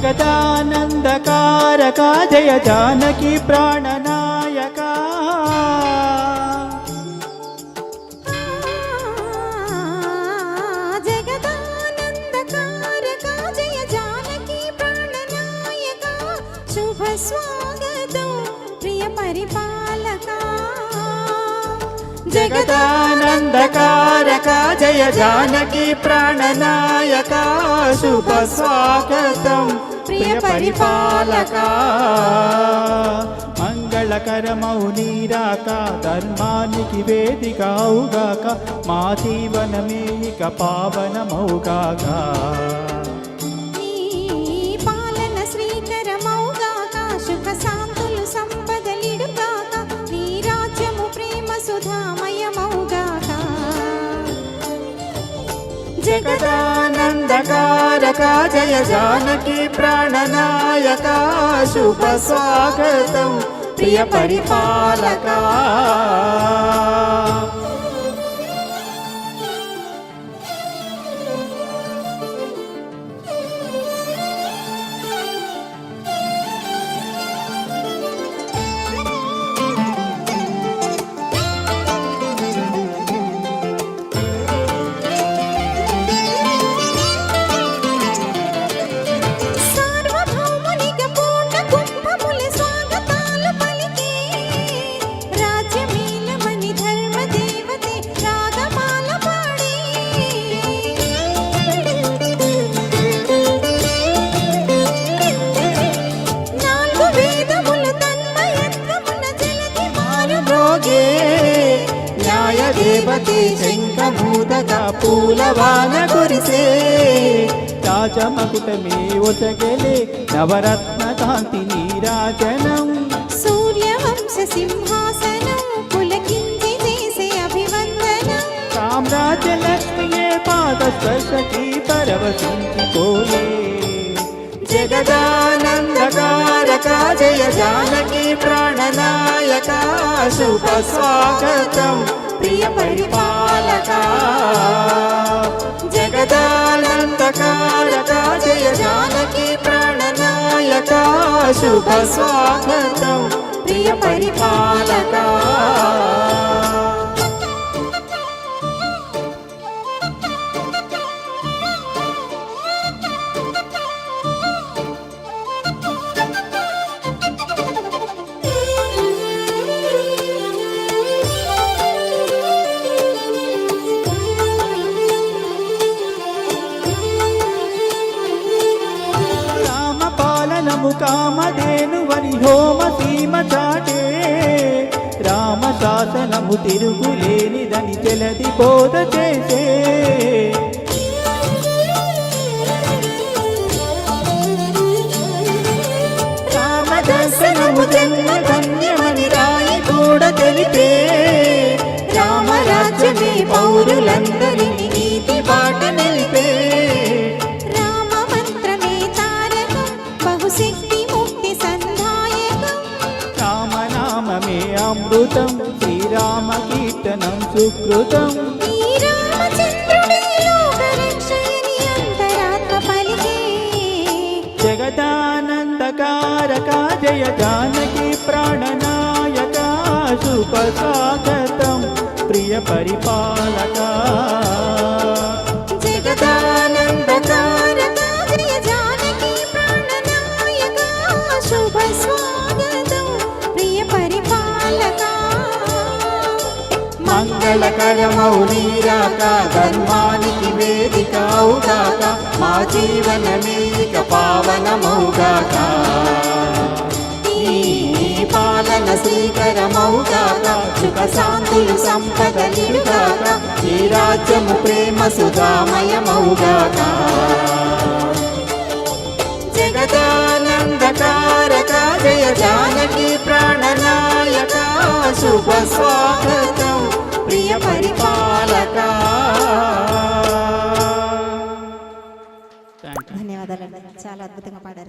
జగదానందకారకా జయ జానకి ప్రాణనాయకా జగదానందకారకా జయ జానకి ప్రాణనాయకా శుభ స్వాగతం ప్రియ పరిపాలకా జగదానందకారకా జయ జానకి ప్రాణనాయకా శుభ స్వాగతం ప్రియ పరిపాలకా మంగళకరమౌ నీరాక ధర్మానికి వేదిక అవుగాక మా జీవనమే ఇక పావనమౌగాక పాలన శ్రీకరమౌగాక సుఖ శాంతులు సంపదలిడుగాక నీ రాజ్యము ప్రేమ సుధామయమౌగాక జగదానందకారకా జయ జానకి ప్రాణనాయకా శుభ స్వాగతం ప్రియ పరిపాలకా దేవతే శంఖమూదగా పూలవాన కురిసే రాజమకుటమే ఒసగలే నవరత్న కాంతి నీరాజనం సూర్యవంశ సింహాసనం పులకించి చేసే అభివందనం సామ్రాజ్యలక్ష్మియే పాద స్పర్శకి పరవశించిపోలే జగదానందకారకా జయ జానకి ప్రాణనాయకా శుభ స్వాగతం ప్రియ పరిపాలకా జగదానందకారకా జయ జానకి ప్రాణనాయకా శుభ స్వాగతం ప్రియ పరిపాలకా కామధేను వని హోమ సీమ చాటే రామ శాసనము తిరుగులేనిదని తెలది బోధ చేసే రామ దర్శనము జన్మ ధన్యమని రాయి కూడా తెలిపే రామరాజ్యమే పౌరులందరినీ నీతి బాట నిలిపే శక్తి ముక్తి సంధాయకం రామనామమే అమృతం శ్రీరామ కీర్తనం సుకృతం జగదానందకారకా జయ జానకి ప్రాణనాయకా శుభ స్వాగతం ప్రియ పరిపాలకా జగదానందకారకా జయ జానకి ప్రాణనాయకా శుభ స్వాగతం ప్రియ పరిపాలకా మంగళకరమౌ నీరాక ధర్మానికి వేదిక అవుగాక మా జీవనమే ఇక పావనమౌగాక పాలన శ్రీకరమౌగాక సుఖ శాంతులు సంపదలిడుగాక ఈ రాజ్యము ప్రేమ సుధామయమౌగాక జగదానందకారకా జయ జానకి ప్రాణనాయకా శుభ స్వాగతం ప్రియ పరిపాలకా. ధన్యవాదాలు, చాలా అద్భుతంగా పాడారు.